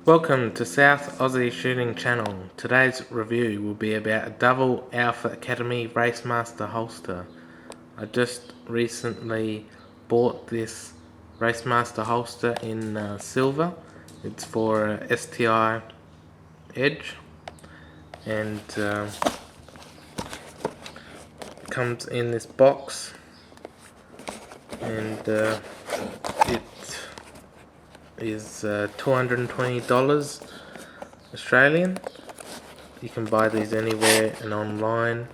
Welcome to South Aussie Shooting Channel. Today's review will be about a Double Alpha Academy Race Master holster. I just recently bought this Race Master holster in silver. It's for STI Edge, and it comes in this box, and it is $220 Australian. You can buy these anywhere and online.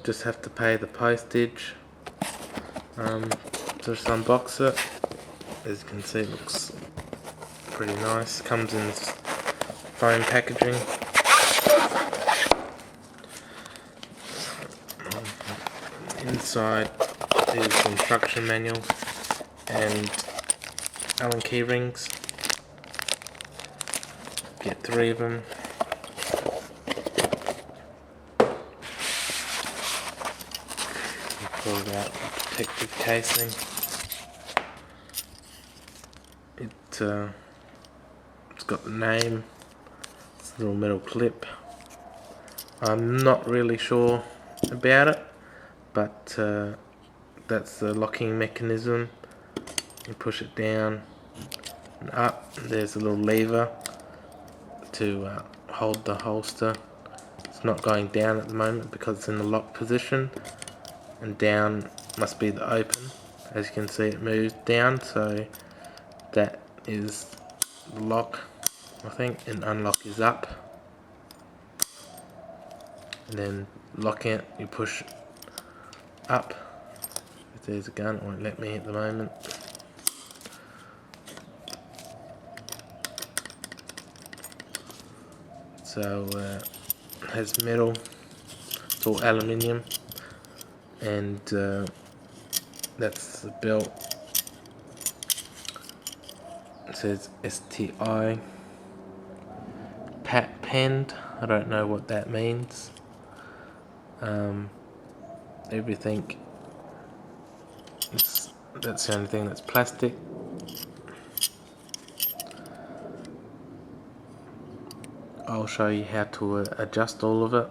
Just have to pay the postage. Just unbox it. As you can see, it looks pretty nice. Comes in this foam packaging. Inside is the instruction manual and Allen key rings. Get 3 of them. Pull out the protective casing. It's got the name. It's a little metal clip. I'm not really sure about it, but that's the locking mechanism. You push it down and up. There's a little lever to hold the holster. It's not going down at the moment because it's in the lock position, and down must be the open. As you can see, it moves down, so that is the lock, I think, and unlock is up. And then locking it, you push up. If there's a gun, it won't let me at the moment. So it has metal, it's all aluminium, and that's the belt. It says STI penned. I don't know what that means. Everything is, that's the only thing that's plastic. I'll show you how to adjust all of it.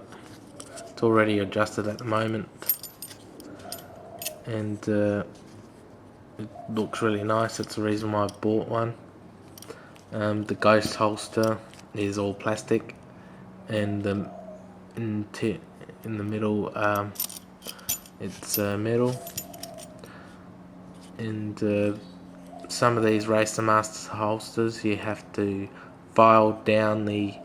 It's already adjusted at the moment, and it looks really nice. That's the reason why I bought one. The ghost holster is all plastic, and in the middle it's metal. And some of these Race Master holsters, you have to file down the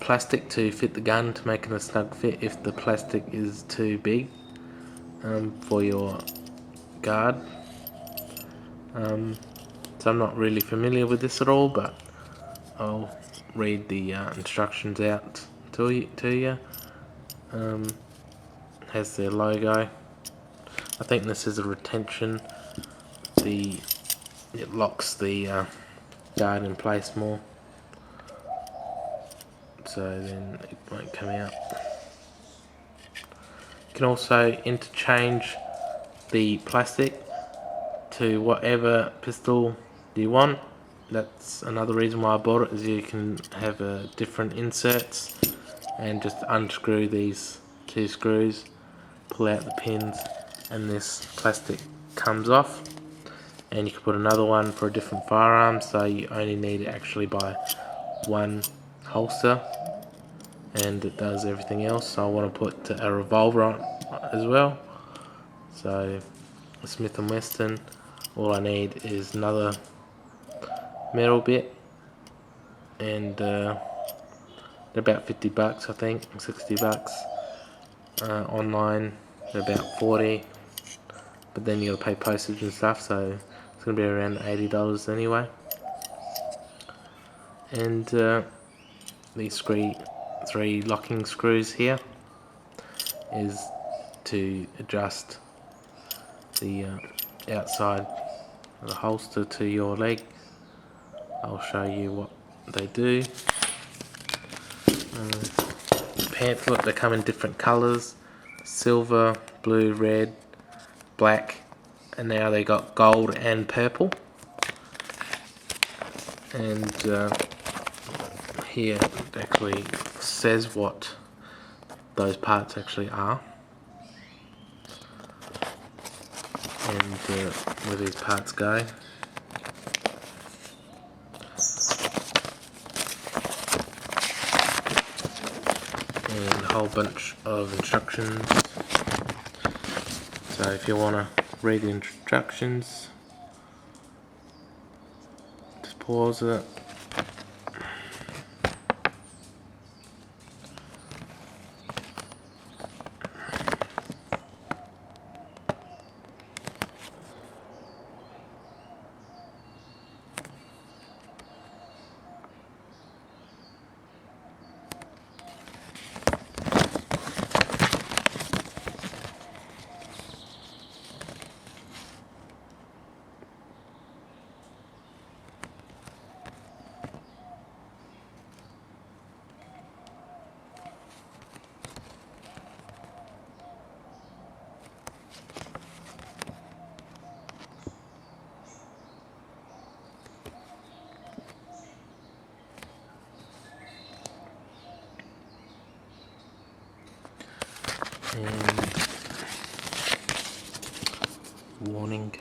plastic to fit the gun to make it a snug fit if the plastic is too big for your guard. So I'm not really familiar with this at all, but I'll read the instructions out to you. Has their logo. I think this is a retention. It locks the guard in place more, so then it won't come out. You can also interchange the plastic to whatever pistol you want. That's another reason why I bought it, is you can have different inserts, and just unscrew these 2 screws, pull out the pins, and this plastic comes off, and you can put another one for a different firearm, so you only need to actually buy one holster, and it does everything else. So I want to put a revolver on as well. So a Smith & Wesson, all I need is another metal bit, and they're about $50, I think, $60. Online they're about 40, but then you gotta pay postage and stuff, so it's gonna be around $80 anyway. And these 3 locking screws here is to adjust the outside of the holster to your leg. I'll show you what they do. The pamphlet, they come in different colours: silver, blue, red, black, and now they got gold and purple. and here it actually says what those parts actually are, and where these parts go. And a whole bunch of instructions. So if you want to read the instructions, just pause it. And warning.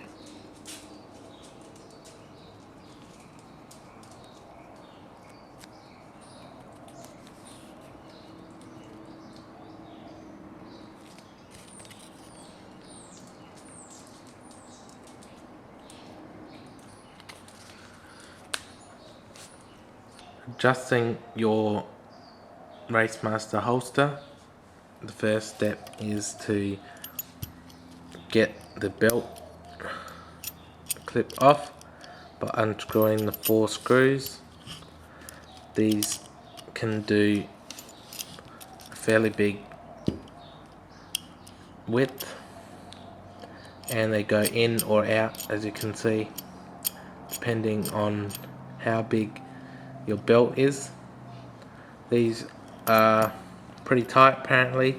Adjusting your Race Master holster. The first step is to get the belt clip off by unscrewing the 4 screws. These can do a fairly big width, and they go in or out, as you can see, depending on how big your belt is. These are pretty tight apparently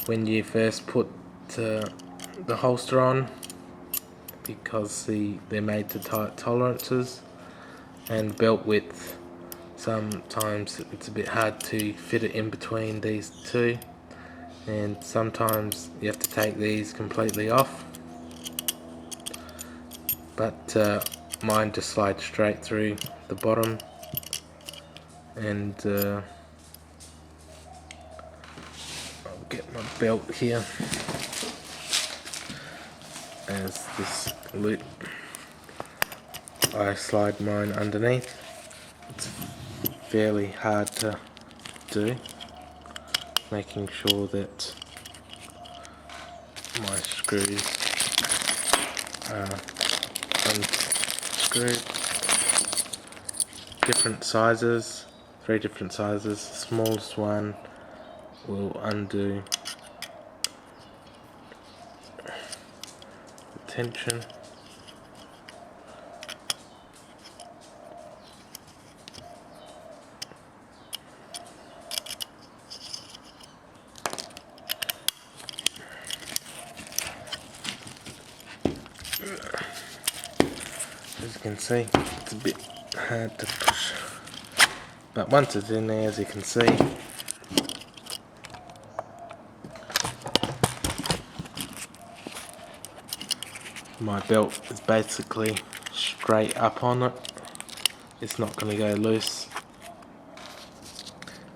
when you first put the holster on, because they're made to tight tolerances, and belt width, sometimes it's a bit hard to fit it in between these two, and sometimes you have to take these completely off, but mine just slides straight through the bottom. And I'll get my belt here, as this loop, I slide mine underneath. It's fairly hard to do, making sure that my screws are unscrewed. Different sizes, 3 different sizes. The smallest one will undo the tension. As you can see, it's a bit hard to push, but once it's in there, as you can see, my belt is basically straight up on it. It's not going to go loose,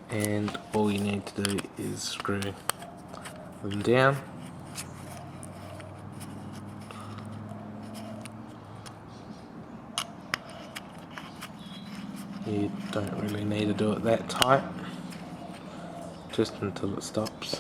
and all you need to do is screw them down. You don't really need to do it that tight, just until it stops.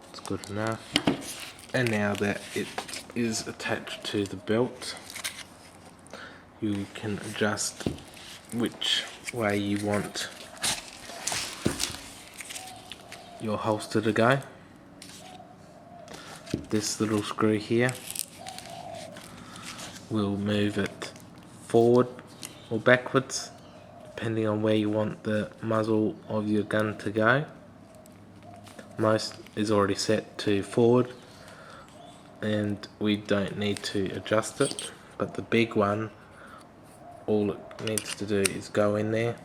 It's good enough. And now that it is attached to the belt, you can adjust which way you want your holster to go. This little screw here will move it forward or backwards, depending on where you want the muzzle of your gun to go. Most is already set to forward and we don't need to adjust it, but the big one, all it needs to do is go in there,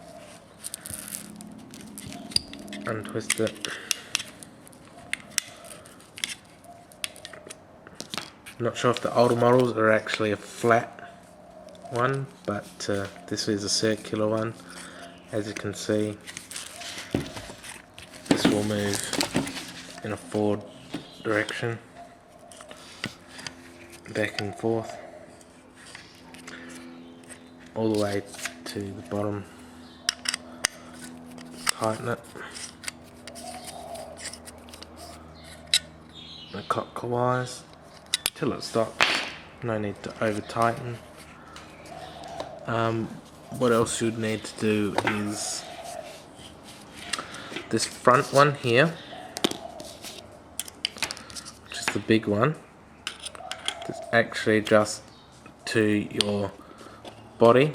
untwist it. I'm not sure if the older models are actually a flat one, but this is a circular one. As you can see, this will move in a forward direction, back and forth, all the way to the bottom. Tighten it clockwise till it stops. No need to over tighten. What else you'd need to do is this front one here, which is the big one. It's actually just to your body.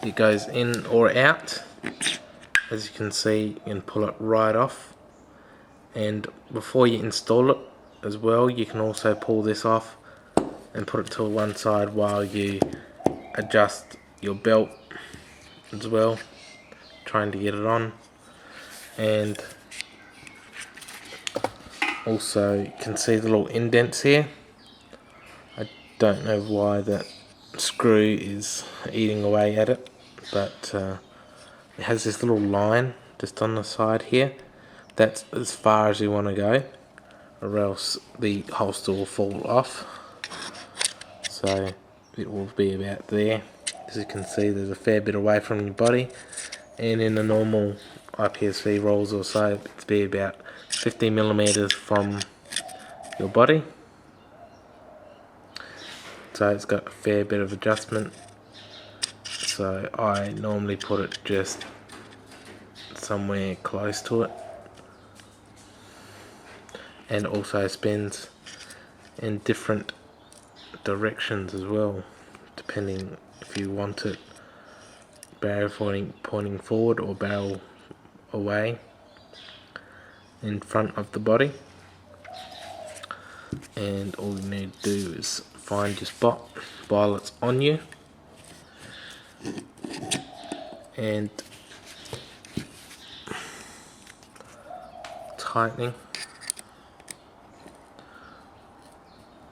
It goes in or out. As you can see, you can pull it right off, and before you install it as well, you can also pull this off and put it to one side while you adjust your belt as well, trying to get it on. And also you can see the little indents here. I don't know why that screw is eating away at it, but it has this little line just on the side here. That's as far as you want to go, or else the holster will fall off. So it will be about there. As you can see, there's a fair bit away from your body, and in the normal IPSV rolls or so, it's be about 50mm from your body. So it's got a fair bit of adjustment. So I normally put it just somewhere close to it, and also spins in different directions as well, depending if you want it barrel pointing forward or barrel away in front of the body. And all you need to do is find your spot while it's on you, and tightening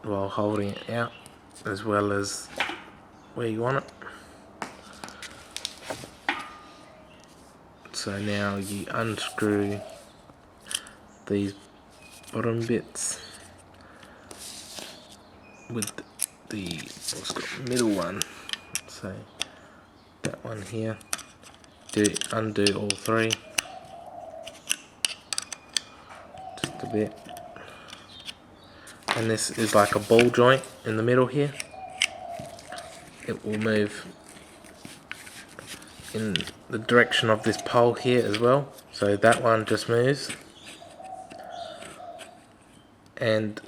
while holding it out, as well as where you want it. So now you unscrew these bottom bits with the what's got middle one, so that one here. Undo all three, just a bit, and this is like a ball joint in the middle here. It will move in the direction of this pole here as well, so that one just moves, and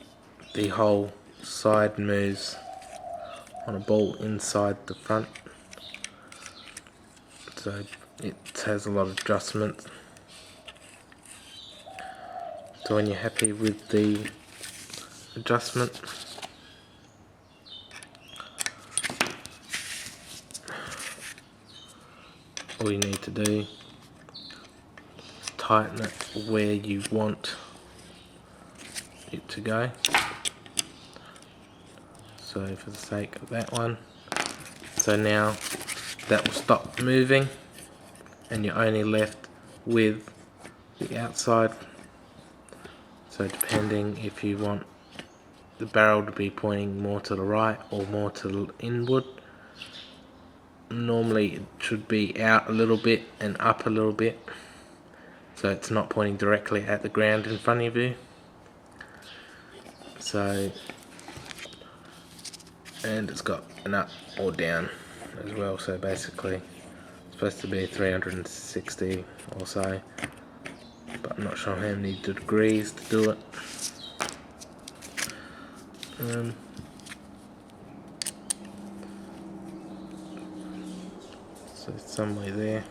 the whole side moves on a ball inside the front. So it has a lot of adjustments. So when you're happy with the adjustment, all you need to do is tighten it where you want it to go. So for the sake of that one, so now that will stop moving and you're only left with the outside. So depending if you want the barrel to be pointing more to the right or more to the inward, normally it should be out a little bit and up a little bit, so it's not pointing directly at the ground in front of you. So, and it's got an up or down as well, so basically it's supposed to be 360 or so, but I'm not sure how many degrees to do it. somewhere there.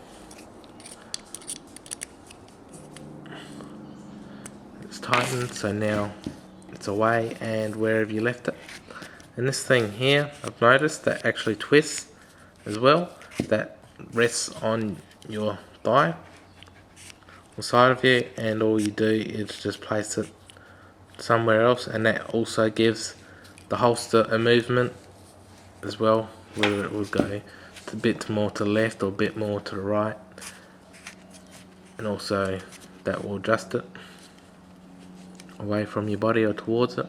It's tightened, so now it's away and wherever you left it. And this thing here, I've noticed that actually twists as well. That rests on your thigh or side of you, and all you do is just place it somewhere else, and that also gives the holster a movement as well, whether it will go a bit more to the left or a bit more to the right, and also that will adjust it away from your body or towards it,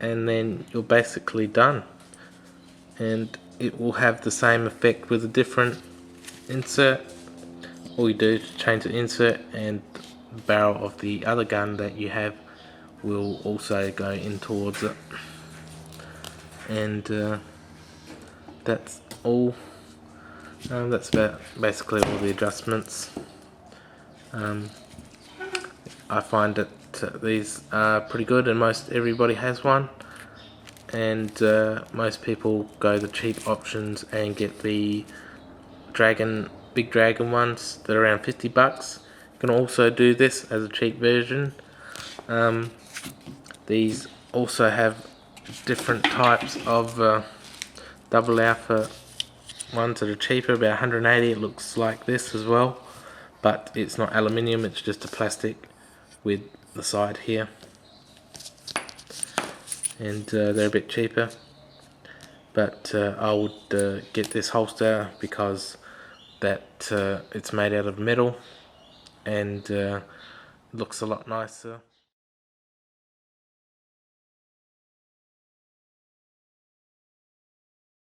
and then you're basically done. And it will have the same effect with a different insert. All you do is change the insert, and the barrel of the other gun that you have will also go in towards it. And that's all. That's about basically all the adjustments. I find that these are pretty good, and most everybody has one. And most people go the cheap options and get the big dragon ones. They're around $50. You can also do this as a cheap version. These also have different types of double alpha ones that are cheaper, about 180. It looks like this as well, but it's not aluminium, it's just a plastic with the side here, and they're a bit cheaper. But I would get this holster because that it's made out of metal and looks a lot nicer.